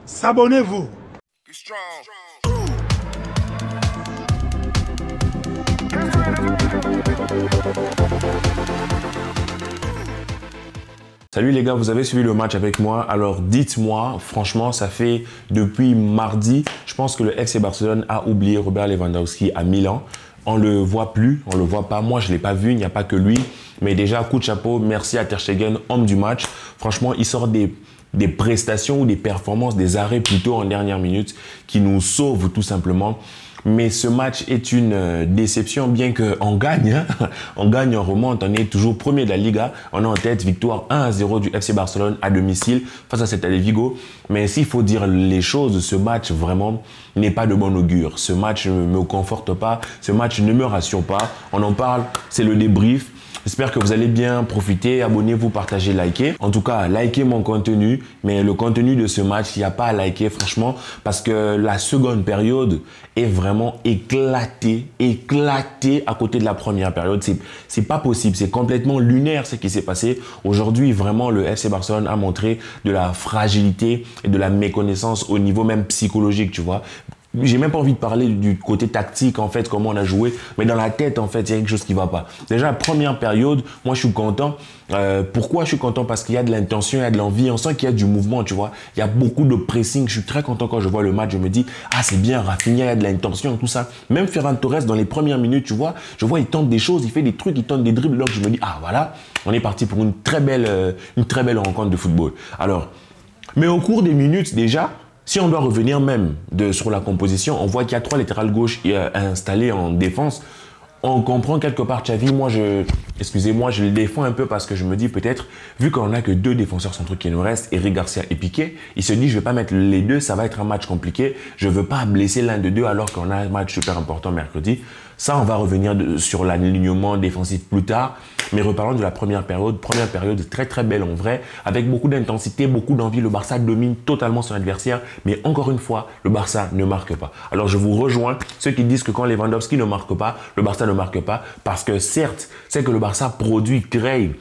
S'abonnez-vous. Salut les gars, vous avez suivi le match avec moi. Alors dites-moi, franchement, ça fait depuis mardi, je pense que le FC Barcelone a oublié Robert Lewandowski à Milan. On le voit plus, on le voit pas. Moi, je l'ai pas vu, il n'y a pas que lui. Mais déjà, coup de chapeau, merci à Ter Stegen, homme du match. Franchement, il sort des prestations ou des performances, des arrêts plutôt en dernière minute qui nous sauvent tout simplement. Mais ce match est une déception, bien qu'on gagne. Hein. On gagne, on remonte, on est toujours premier de la Liga. On est en tête, victoire 1-0 du FC Barcelone à domicile face à Celta de Vigo. Mais s'il faut dire les choses, ce match vraiment n'est pas de bon augure. Ce match ne me conforte pas, ce match ne me rassure pas. On en parle, c'est le débrief. J'espère que vous allez bien profiter. Abonnez-vous, partagez, likez. En tout cas, likez mon contenu. Mais le contenu de ce match, il n'y a pas à liker, franchement, parce que la seconde période est vraiment éclatée à côté de la première période. C'est pas possible. C'est complètement lunaire ce qui s'est passé. Aujourd'hui, vraiment, le FC Barcelone a montré de la fragilité et de la méconnaissance au niveau même psychologique, tu vois. J'ai même pas envie de parler du côté tactique, en fait, comment on a joué. Mais dans la tête, en fait, il y a quelque chose qui va pas. Déjà, la première période, moi, je suis content. Pourquoi je suis content? Parce qu'il y a de l'intention, il y a de l'envie. On sent qu'il y a du mouvement, tu vois. Il y a beaucoup de pressing. Je suis très content quand je vois le match. Je me dis, ah, c'est bien, Rafinha, il y a de l'intention, tout ça. Même Ferran Torres, dans les premières minutes, tu vois, je vois, il tente des choses, il fait des trucs, il tente des dribbles. Donc, je me dis, ah, voilà, on est parti pour une très belle rencontre de football. Alors, mais au cours des minutes, déjà, si on doit revenir même sur la composition, on voit qu'il y a 3 latérales gauche installés en défense. On comprend quelque part Xavi, excusez-moi, je le défends un peu parce que je me dis peut-être, vu qu'on n'a que 2 défenseurs centraux qui nous restent, Eric Garcia et Piqué, il se dit je vais pas mettre les deux, ça va être un match compliqué, je veux pas blesser l'un de deux alors qu'on a un match super important mercredi. Ça, on va revenir sur l'alignement défensif plus tard, mais reparlons de la première période très très belle en vrai, avec beaucoup d'intensité, beaucoup d'envie. Le Barça domine totalement son adversaire, mais encore une fois, le Barça ne marque pas. Alors je vous rejoins, ceux qui disent que quand Lewandowski ne marque pas, le Barça ne marque pas, parce que certes, c'est que le Barça produit, crée.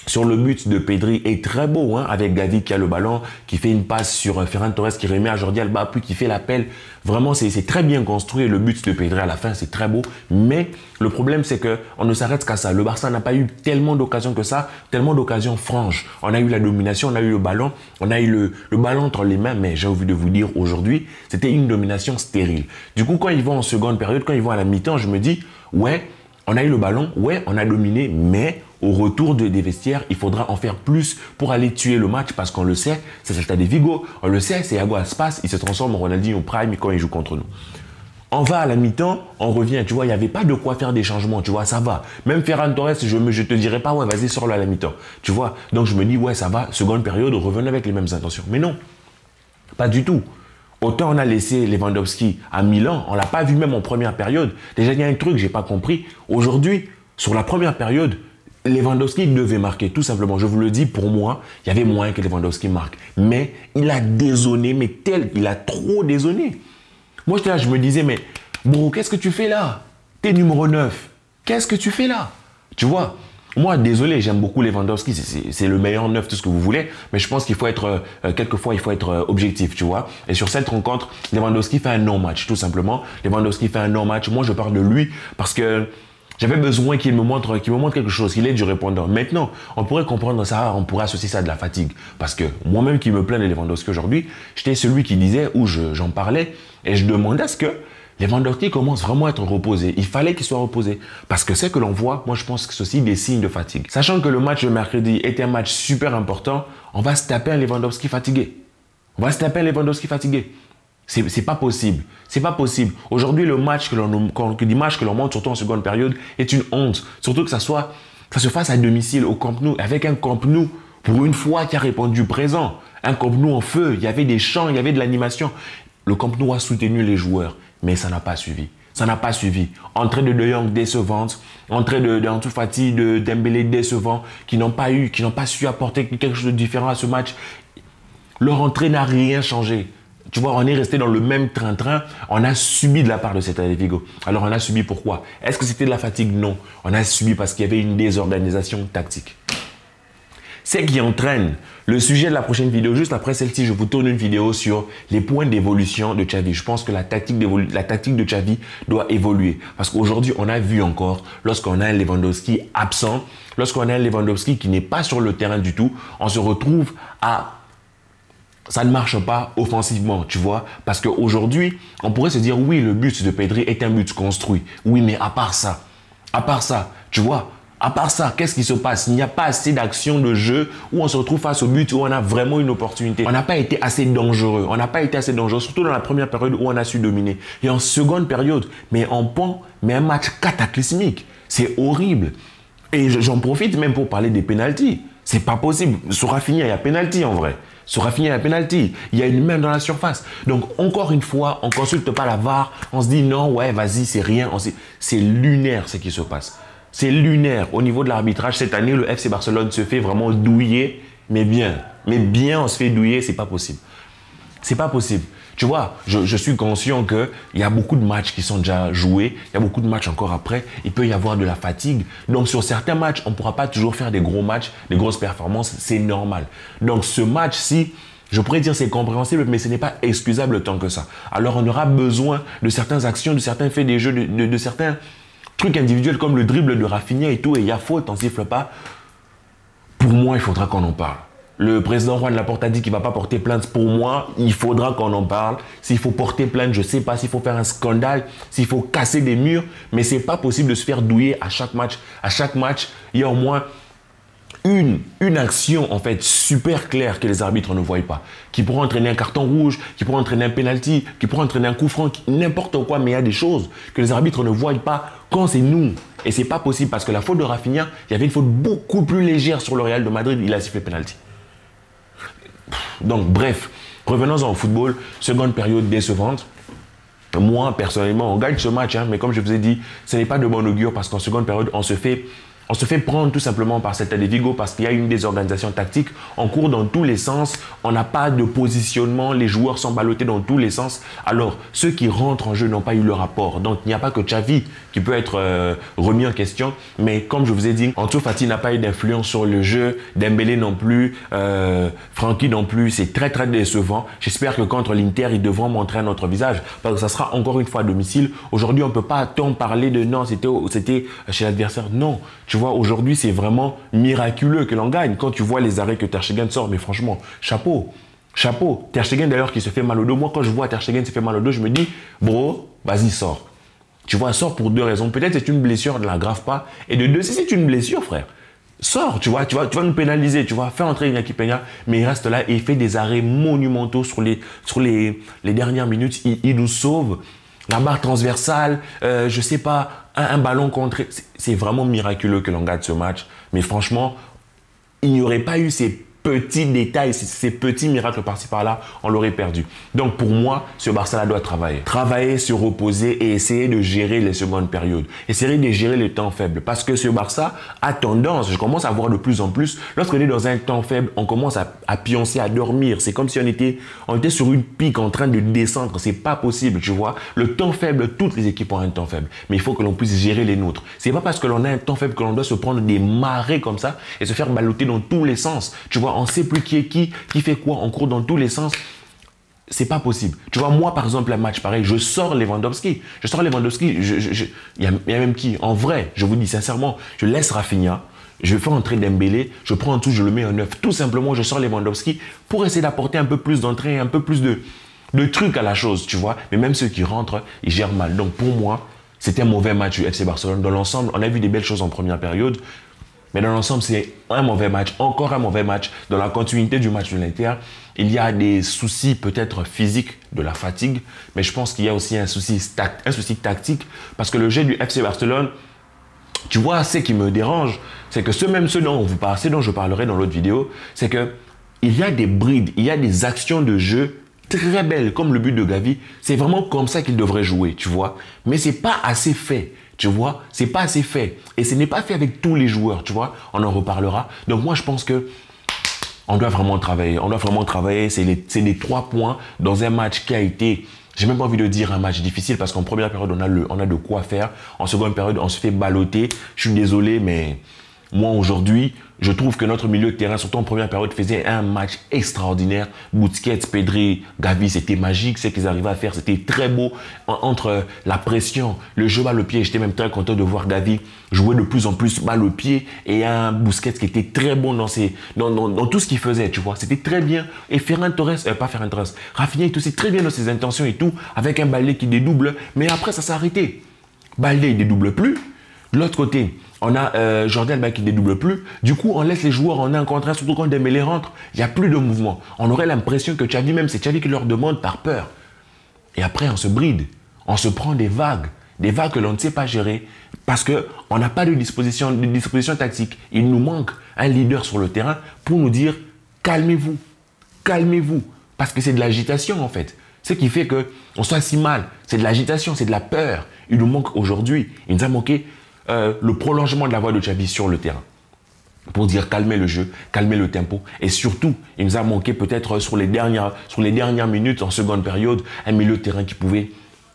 Sur le but de Pedri est très beau, hein, avec Gavi qui a le ballon, qui fait une passe sur Ferran Torres, qui remet à Jordi Alba, puis qui fait l'appel. Vraiment, c'est très bien construit. Le but de Pedri à la fin, c'est très beau. Mais le problème, c'est qu'on ne s'arrête qu'à ça. Le Barça n'a pas eu tellement d'occasions que ça, tellement d'occasions franches. On a eu la domination, on a eu le ballon, on a eu le ballon entre les mains, mais j'ai envie de vous dire aujourd'hui, c'était une domination stérile. Du coup, quand ils vont en seconde période, quand ils vont à la mi-temps, je me dis, ouais, on a eu le ballon, ouais, on a dominé, mais au retour des vestiaires, il faudra en faire plus pour aller tuer le match parce qu'on le sait, c'est Celta de Vigo, on le sait, c'est Iago Aspas, il se transforme en Ronaldinho Prime quand il joue contre nous. On va à la mi-temps, on revient, tu vois, il n'y avait pas de quoi faire des changements, tu vois, ça va. Même Ferran Torres, je te dirais pas, ouais, vas-y, sors-le à la mi-temps, tu vois. Donc je me dis, ouais, ça va, seconde période, revenez avec les mêmes intentions. Mais non, pas du tout. Autant on a laissé Lewandowski à Milan, on ne l'a pas vu même en première période. Déjà, il y a un truc que je n'ai pas compris. Aujourd'hui, sur la première période, Lewandowski devait marquer, tout simplement. Je vous le dis, pour moi, il y avait moyen que Lewandowski marque. Mais il a désonné, il a trop désonné. Moi, j'étais là, je me disais, mais bro, qu'est-ce que tu fais là? T'es numéro 9. Qu'est-ce que tu fais là? Tu vois? Moi, désolé, j'aime beaucoup Lewandowski, c'est le meilleur neuf, tout ce que vous voulez, mais je pense qu'il faut être, quelquefois, il faut être objectif, tu vois. Et sur cette rencontre, Lewandowski fait un non-match, tout simplement. Lewandowski fait un non-match. Moi, je parle de lui parce que j'avais besoin qu'il me montre quelque chose, qu'il ait du répondant. Maintenant, on pourrait comprendre ça, on pourrait associer ça à de la fatigue. Parce que moi-même qui me plains de Lewandowski aujourd'hui, j'étais celui qui disait, ou j'en parlais, et je demandais à ce que Lewandowski commence vraiment à être reposé. Il fallait qu'il soit reposé. Parce que c'est que l'on voit, moi je pense que ceci des signes de fatigue. Sachant que le match de mercredi était un match super important, on va se taper un Lewandowski fatigué. C'est pas possible. C'est pas possible. Aujourd'hui, le match l'image que l'on montre, surtout en seconde période, est une honte. Surtout que ça se fasse à domicile, au Camp Nou, avec un Camp Nou, pour une fois, qui a répondu présent. Un Camp Nou en feu. Il y avait des chants, il y avait de l'animation. Le Camp Nou a soutenu les joueurs. Mais ça n'a pas suivi. Ça n'a pas suivi. Entrée de De Jong décevante, entrée de Ansu Fati, de Dembélé décevant, qui n'ont pas su apporter quelque chose de différent à ce match. Leur entrée n'a rien changé. Tu vois, on est resté dans le même train-train. On a subi de la part de Celta de Vigo. Alors, on a subi pourquoi? Est-ce que c'était de la fatigue? Non. On a subi parce qu'il y avait une désorganisation tactique. c'est qui entraîne. Le sujet de la prochaine vidéo, juste après celle-ci, je vous tourne une vidéo sur les points d'évolution de Xavi. Je pense que la tactique de Xavi doit évoluer. Parce qu'aujourd'hui, on a vu encore, lorsqu'on a un Lewandowski absent, lorsqu'on a un Lewandowski qui n'est pas sur le terrain du tout, on se retrouve à... Ça ne marche pas offensivement, tu vois. Parce qu'aujourd'hui, on pourrait se dire, oui, le but de Pedri est un but construit. Oui, mais à part ça, tu vois, à part ça, qu'est-ce qui se passe? Il n'y a pas assez d'action de jeu où on se retrouve face au but où on a vraiment une opportunité. On n'a pas été assez dangereux. On n'a pas été assez dangereux, surtout dans la première période où on a su dominer. Et en seconde période, mais on prend un match cataclysmique. C'est horrible. Et j'en profite même pour parler des pénaltys. C'est pas possible. Sur Rafinha, il y a pénalty en vrai. Sur Rafinha, il y a pénalty. Il y a une main dans la surface. Donc, encore une fois, on ne consulte pas la VAR. On se dit non, ouais, vas-y, c'est rien. C'est lunaire ce qui se passe. C'est lunaire. Au niveau de l'arbitrage, cette année, le FC Barcelone se fait vraiment douiller. Mais bien, on se fait douiller, c'est pas possible. C'est pas possible. Tu vois, je suis conscient qu'il y a beaucoup de matchs qui sont déjà joués. Il y a beaucoup de matchs encore après. Il peut y avoir de la fatigue. Donc, sur certains matchs, on ne pourra pas toujours faire des gros matchs, des grosses performances. C'est normal. Donc, ce match-ci, je pourrais dire c'est compréhensible, mais ce n'est pas excusable tant que ça. Alors, on aura besoin de certaines actions, de certains faits des jeux, de certains trucs individuels comme le dribble de Rafinha et tout. Et il y a faute, on ne siffle pas. Pour moi, il faudra qu'on en parle. Le président Juan Laporta a dit qu'il ne va pas porter plainte. Pour moi, il faudra qu'on en parle. S'il faut porter plainte, je ne sais pas. S'il faut faire un scandale, s'il faut casser des murs. Mais ce n'est pas possible de se faire douiller à chaque match. À chaque match, il y a au moins une action en fait super claire que les arbitres ne voient pas. Qui pourrait entraîner un carton rouge, qui pourrait entraîner un penalty, qui pourrait entraîner un coup franc, n'importe quoi. Mais il y a des choses que les arbitres ne voient pas quand c'est nous. Et ce n'est pas possible parce que la faute de Rafinha, il y avait une faute beaucoup plus légère sur le Real de Madrid. Il a sifflé penalty. Donc, bref, revenons-en au football. Seconde période décevante. Moi, personnellement, on gagne ce match, hein, mais comme je vous ai dit, ce n'est pas de bon augure parce qu'en seconde période, on se fait prendre tout simplement par Celta de Vigo parce qu'il y a une désorganisation tactique. On court dans tous les sens, on n'a pas de positionnement, les joueurs sont ballottés dans tous les sens. Alors, ceux qui rentrent en jeu n'ont pas eu le rapport. Donc, il n'y a pas que Xavi qui peut être remis en question. Mais comme je vous ai dit, Ansu Fati n'a pas eu d'influence sur le jeu, Dembélé non plus, Francky non plus. C'est très très décevant. J'espère que contre l'Inter, ils devront montrer un autre visage parce que ça sera encore une fois à domicile. Aujourd'hui, on ne peut pas tant parler de non, c'était chez l'adversaire. Non, tu vois, aujourd'hui, c'est vraiment miraculeux que l'on gagne. Quand tu vois les arrêts que Ter Stegen sort, mais franchement, chapeau. Chapeau. Ter Stegen d'ailleurs qui se fait mal au dos. Moi, quand je vois Ter Stegen se fait mal au dos, je me dis, bro, vas-y, sors. Tu vois, sors pour deux raisons. Peut-être c'est une blessure, ne l'aggrave pas. Et de deux, si c'est une blessure, frère, sors, tu vas nous pénaliser, tu vois, fais entrer Iñaki Peña, mais il reste là et il fait des arrêts monumentaux sur les dernières minutes. Il nous sauve. La barre transversale, je sais pas, un ballon contré. C'est vraiment miraculeux que l'on gagne ce match. Mais franchement, il n'y aurait pas eu ces petits détails, ces petits miracles par-ci par-là, on l'aurait perdu. Donc pour moi, ce Barça-là doit travailler. Travailler, se reposer et essayer de gérer les secondes périodes. Essayer de gérer les temps faibles. Parce que ce Barça a tendance, je commence à voir de plus en plus, lorsqu'on est dans un temps faible, on commence à pioncer, à dormir. C'est comme si on était sur une pique en train de descendre. C'est pas possible, tu vois. Le temps faible, toutes les équipes ont un temps faible. Mais il faut que l'on puisse gérer les nôtres. C'est pas parce que l'on a un temps faible que l'on doit se prendre des marées comme ça et se faire balloter dans tous les sens. Tu vois, on ne sait plus qui est qui fait quoi, on court dans tous les sens. C'est pas possible. Tu vois, moi, par exemple, un match pareil, je sors Lewandowski. Il y a même qui, en vrai, je vous dis sincèrement, je laisse Rafinha, je fais entrer Dembélé, je prends un tout, je le mets en neuf. Tout simplement, je sors Lewandowski pour essayer d'apporter un peu plus d'entrée, un peu plus de trucs à la chose, tu vois. Mais même ceux qui rentrent, ils gèrent mal. Donc, pour moi, c'était un mauvais match du FC Barcelone. Dans l'ensemble, on a vu des belles choses en première période. Mais dans l'ensemble, c'est un mauvais match, encore un mauvais match. Dans la continuité du match de l'Inter, il y a des soucis peut-être physiques de la fatigue, mais je pense qu'il y a aussi un souci tactique, parce que le jeu du FC Barcelone, tu vois, ce qui me dérange, c'est que ce dont je parlerai dans l'autre vidéo, c'est que il y a des brides, il y a des actions de jeu très belles, comme le but de Gavi. C'est vraiment comme ça qu'il devrait jouer, tu vois. Mais c'est pas assez fait. Tu vois, c'est pas assez fait. Et ce n'est pas fait avec tous les joueurs, tu vois. On en reparlera. Donc moi, je pense que on doit vraiment travailler. On doit vraiment travailler. C'est les 3 points dans un match qui a été, j'ai même pas envie de dire un match difficile parce qu'en première période, on a de quoi faire. En seconde période, on se fait balloter. Je suis désolé, mais Moi, aujourd'hui, je trouve que notre milieu de terrain, surtout en première période, faisait un match extraordinaire. Busquets, Pedri, Gavi, c'était magique. Ce qu'ils arrivaient à faire, c'était très beau. Entre la pression, le jeu bas le pied, j'étais même très content de voir Gavi jouer de plus en plus bas le pied. Et un Busquets qui était très bon dans tout ce qu'il faisait, tu vois. C'était très bien. Et Ferran Torres, pas Ferran Torres, Rafinha est aussi très bien dans ses intentions et tout, avec un Baldé qui dédouble. Mais après, ça s'est arrêté. Baldé, il dédouble plus. De l'autre côté, on a Jordan qui ne dédouble plus. Du coup, on laisse les joueurs en un contre un, surtout quand Dembélé rentre. Il n'y a plus de mouvement. On aurait l'impression que Xavi, même c'est Xavi qui leur demande par peur. Et après, on se bride. On se prend des vagues que l'on ne sait pas gérer parce qu'on n'a pas de disposition tactique. Il nous manque un leader sur le terrain pour nous dire calmez-vous, calmez-vous. Parce que c'est de l'agitation en fait. Ce qui fait qu'on soit si mal, c'est de l'agitation, c'est de la peur. Il nous manque aujourd'hui, il nous a manqué le prolongement de la voix de Xavi sur le terrain. Pour dire calmer le jeu, calmer le tempo. Et surtout, il nous a manqué peut-être sur les dernières minutes en seconde période, un milieu de terrain qui pouvait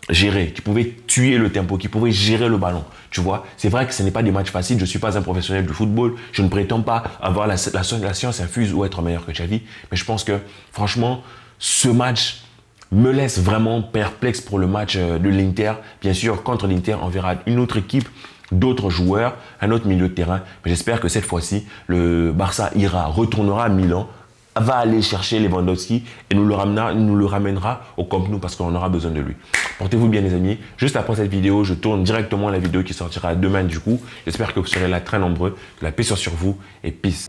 gérer, qui pouvait tuer le tempo, qui pouvait gérer le ballon. Tu vois, c'est vrai que ce n'est pas des matchs faciles. Je ne suis pas un professionnel du football. Je ne prétends pas avoir la science infuse ou être meilleur que Xavi. Mais je pense que, franchement, ce match me laisse vraiment perplexe pour le match de l'Inter. Bien sûr, contre l'Inter, on verra une autre équipe, d'autres joueurs, un autre milieu de terrain. Mais j'espère que cette fois-ci, le Barça retournera à Milan, va aller chercher Lewandowski et nous le ramènera au Camp Nou parce qu'on aura besoin de lui. Portez-vous bien les amis. Juste après cette vidéo, je tourne directement la vidéo qui sortira demain du coup. J'espère que vous serez là très nombreux. Que la paix soit sur vous et peace.